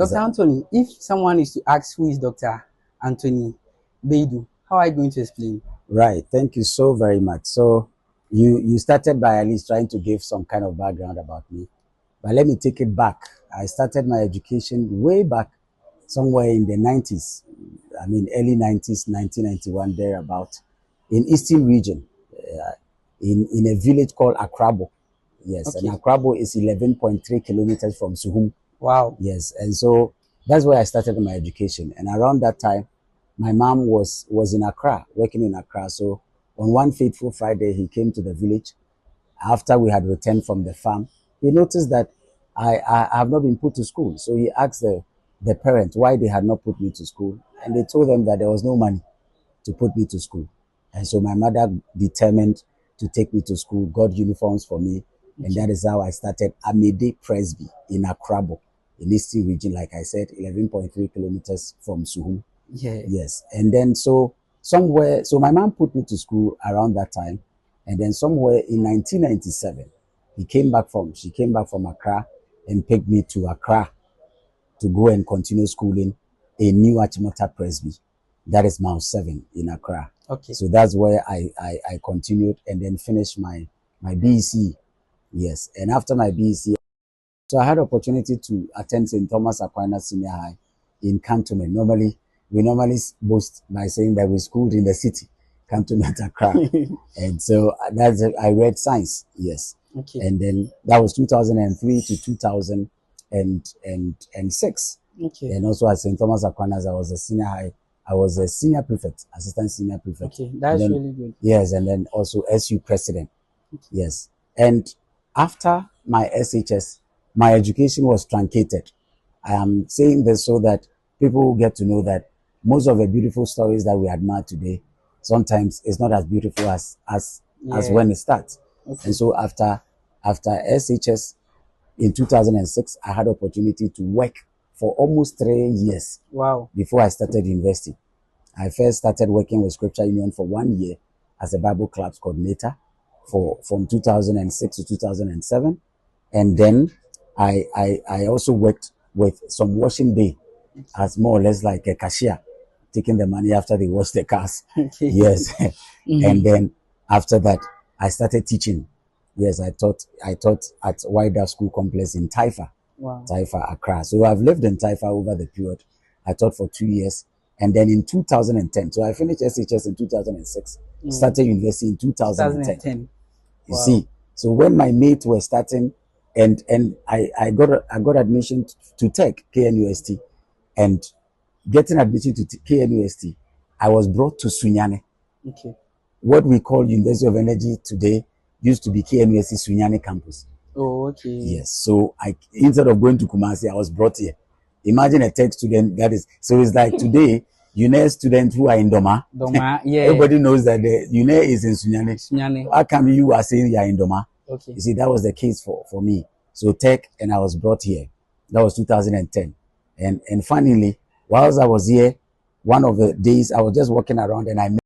Dr. Anthony, if someone is to ask who is Dr. Anthony Baidoo, how are you going to explain? Right. Thank you so very much. So you started by at least trying to give some kind of background about me. But let me take it back. I started my education way back somewhere in the 90s. I mean, early 90s, 1991, thereabout, in Eastern region, in a village called Akrabo. Yes, Okay. and Akrabo is 11.3 kilometers from Suhum. Wow. Yes, and so that's where I started my education. And around that time, my mom was in Accra, working in Accra. So on one fateful Friday, he came to the village after we had returned from the farm. He noticed that I have not been put to school. So he asked the parents why they had not put me to school. And they told them that there was no money to put me to school. And so my mother determined to take me to school, got uniforms for me. And that is how I started Amede Presby in Akrabo, in Eastern region, like I said, 11.3 kilometers from Suhum. Yeah. Yes. And then so my mom put me to school around that time. And then somewhere in 1997, she came back from Accra and picked me to Accra to go and continue schooling in New Achimota Presby. That is Mount 7 in Accra. Okay. So that's where I continued and then finished my BEC. Yes. And after my BEC, so I had opportunity to attend St. Thomas Aquinas Senior High in Cantonment. We normally boast by saying that we schooled in the city, Cantonment Accra. And so I read science, yes. Okay. And then that was 2003 to 2006. Okay. And also at St. Thomas Aquinas, I was a senior prefect, assistant senior prefect. Okay, that's really good. Yes, and then also SU president. Okay. Yes. And after my SHS, my education was truncated. I am saying this so that people will get to know that most of the beautiful stories that we admire today, sometimes it's not as beautiful as when it starts. Okay. And so after SHS in 2006, I had opportunity to work for almost 3 years. Wow. Before I started university. I first started working with Scripture Union for 1 year as a Bible clubs coordinator from 2006 to 2007. And then I also worked with some washing bay as more or less like a cashier, taking the money after they wash the cars. Okay. Yes. And then after that, I started teaching. Yes, I taught at Wider School Complex in Taifa. Wow. Taifa, Accra. So I've lived in Taifa over the period. I taught for 2 years. And then in 2010, so I finished SHS in 2006, started university in 2010. You see, so when my mates were starting, and I got admission to Tech, KNUST, and getting admission to KNUST, I was brought to Sunyane. Okay. What we call University of Energy today used to be KNUST Sunyane campus. Oh, okay. Yes. So instead of going to Kumasi, I was brought here. Imagine a Tech student that is, so it's like today, UNER students who are in Doma. Doma, yeah. Everybody knows that the UNER is in Sunyane. Sunyane. How come you are saying you are in Doma? Okay. You see, that was the case for me. So Tech, and I was brought here. That was 2010. And finally, whilst I was here, one of the days I was just walking around and I met